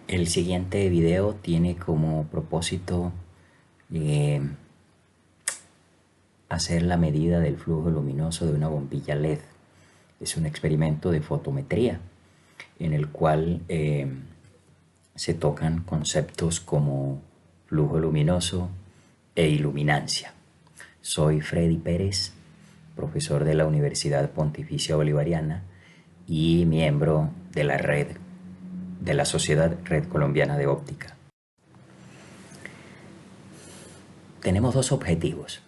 El siguiente video tiene como propósito eh, hacer la medida del flujo luminoso de una bombilla LED. Es un experimento de fotometría en el cual se tocan conceptos como flujo luminoso e iluminancia. Soy Freddy Pérez, profesor de la Universidad Pontificia Bolivariana y miembro de la red de la Sociedad Red Colombiana de Óptica. Tenemos dos objetivos.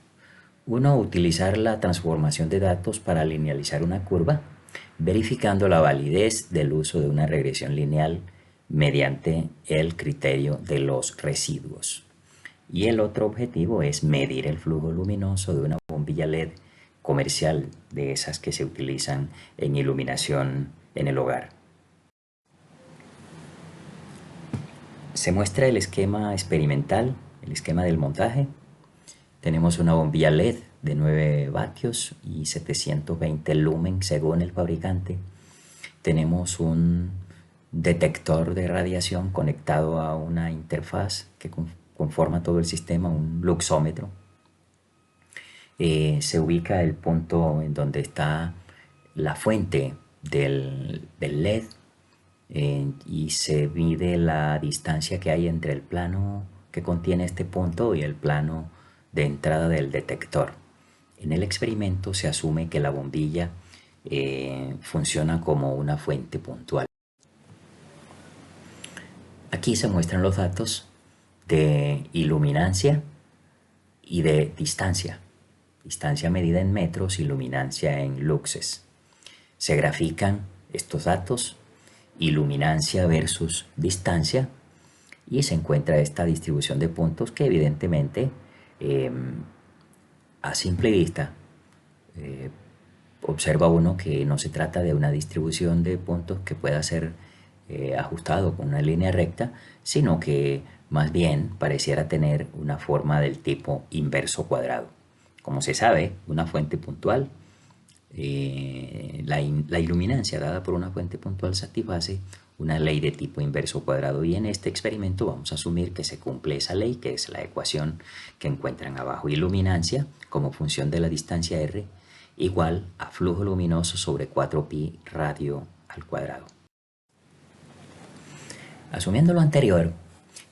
Uno, utilizar la transformación de datos para linealizar una curva, verificando la validez del uso de una regresión lineal mediante el criterio de los residuos. Y el otro objetivo es medir el flujo luminoso de una bombilla LED comercial, de esas que se utilizan en iluminación en el hogar. Se muestra el esquema experimental, el esquema del montaje. Tenemos una bombilla LED de 9 vatios y 720 lumen según el fabricante. Tenemos un detector de radiación conectado a una interfaz que conforma todo el sistema, un luxómetro. Se ubica el punto en donde está la fuente del LED y se mide la distancia que hay entre el plano que contiene este punto y el plano de entrada del detector. En el experimento se asume que la bombilla funciona como una fuente puntual. Aquí se muestran los datos de iluminancia y de distancia. Distancia medida en metros y luminancia en luxes. Se grafican estos datos, iluminancia versus distancia, y se encuentra esta distribución de puntos que evidentemente a simple vista observa uno que no se trata de una distribución de puntos que pueda ser ajustado con una línea recta, sino que más bien pareciera tener una forma del tipo inverso cuadrado. Como se sabe, una fuente puntual, la iluminancia dada por una fuente puntual satisface una ley de tipo inverso cuadrado, y en este experimento vamos a asumir que se cumple esa ley, que es la ecuación que encuentran abajo. Iluminancia como función de la distancia r igual a flujo luminoso sobre 4pi radio al cuadrado. Asumiendo lo anterior,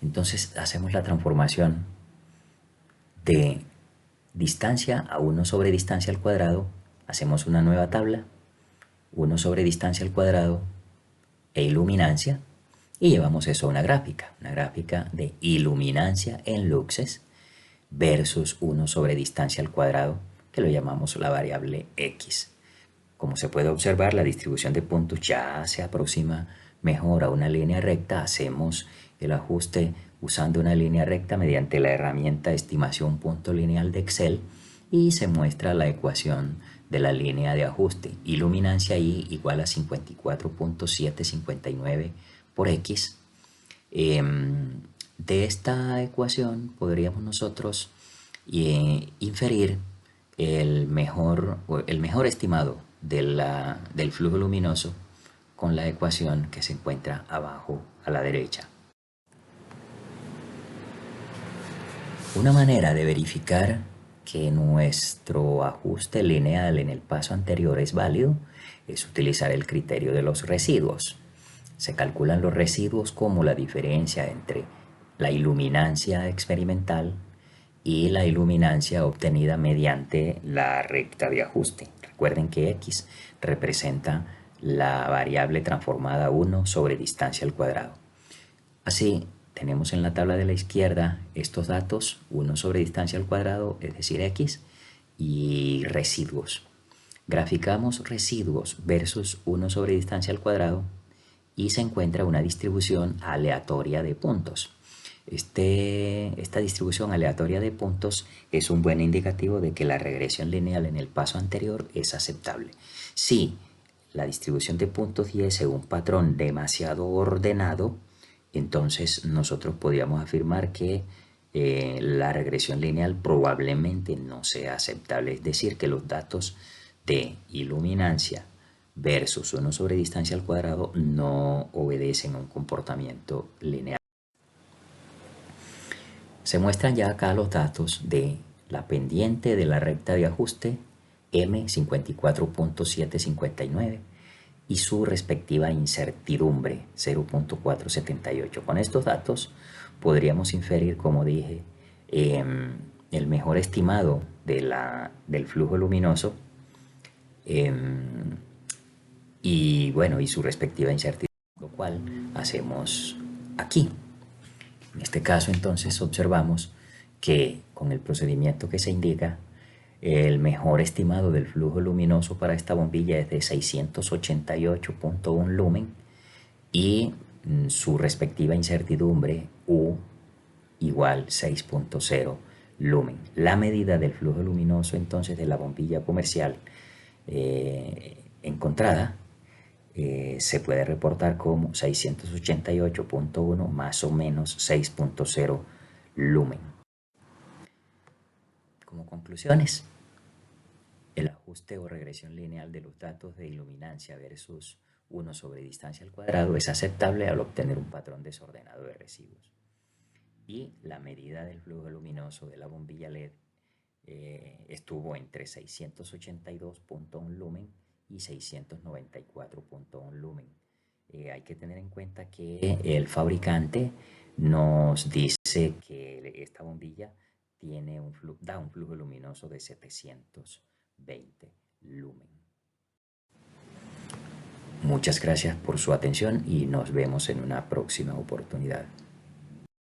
entonces hacemos la transformación de distancia a 1 sobre distancia al cuadrado, hacemos una nueva tabla, 1 sobre distancia al cuadrado e iluminancia, y llevamos eso a una gráfica de iluminancia en luxes versus 1 sobre distancia al cuadrado, que lo llamamos la variable x. Como se puede observar, la distribución de puntos ya se aproxima mejor a una línea recta. Hacemos el ajuste usando una línea recta mediante la herramienta estimación punto lineal de Excel y se muestra la ecuación de la línea de ajuste. Iluminancia I igual a 54.759 por X. De esta ecuación podríamos nosotros inferir el mejor estimado del flujo luminoso con la ecuación que se encuentra abajo a la derecha. Una manera de verificar que nuestro ajuste lineal en el paso anterior es válido es utilizar el criterio de los residuos. Se calculan los residuos como la diferencia entre la iluminancia experimental y la iluminancia obtenida mediante la recta de ajuste. Recuerden que x representa la variable transformada 1 sobre distancia al cuadrado. Así, tenemos en la tabla de la izquierda estos datos, 1 sobre distancia al cuadrado, es decir, x, y residuos. Graficamos residuos versus 1 sobre distancia al cuadrado y se encuentra una distribución aleatoria de puntos. Esta distribución aleatoria de puntos es un buen indicativo de que la regresión lineal en el paso anterior es aceptable. Si la distribución de puntos diese un patrón demasiado ordenado, entonces nosotros podríamos afirmar que la regresión lineal probablemente no sea aceptable, es decir, que los datos de iluminancia versus 1 sobre distancia al cuadrado no obedecen a un comportamiento lineal. Se muestran ya acá los datos de la pendiente de la recta de ajuste M54.759 y su respectiva incertidumbre 0.478. Con estos datos podríamos inferir, como dije, el mejor estimado del flujo luminoso y bueno, y su respectiva incertidumbre, lo cual hacemos aquí. En este caso entonces observamos que con el procedimiento que se indica, el mejor estimado del flujo luminoso para esta bombilla es de 688.1 lumen y su respectiva incertidumbre U igual 6.0 lumen. La medida del flujo luminoso entonces de la bombilla comercial encontrada se puede reportar como 688.1 más o menos 6.0 lumen. Como conclusiones, el ajuste o regresión lineal de los datos de iluminancia versus 1 sobre distancia al cuadrado es aceptable al obtener un patrón desordenado de residuos. Y la medida del flujo luminoso de la bombilla LED estuvo entre 682.1 lumen y 694.1 lumen. Hay que tener en cuenta que el fabricante nos dice que esta bombilla da un flujo luminoso de 720 lumen. Muchas gracias por su atención y nos vemos en una próxima oportunidad.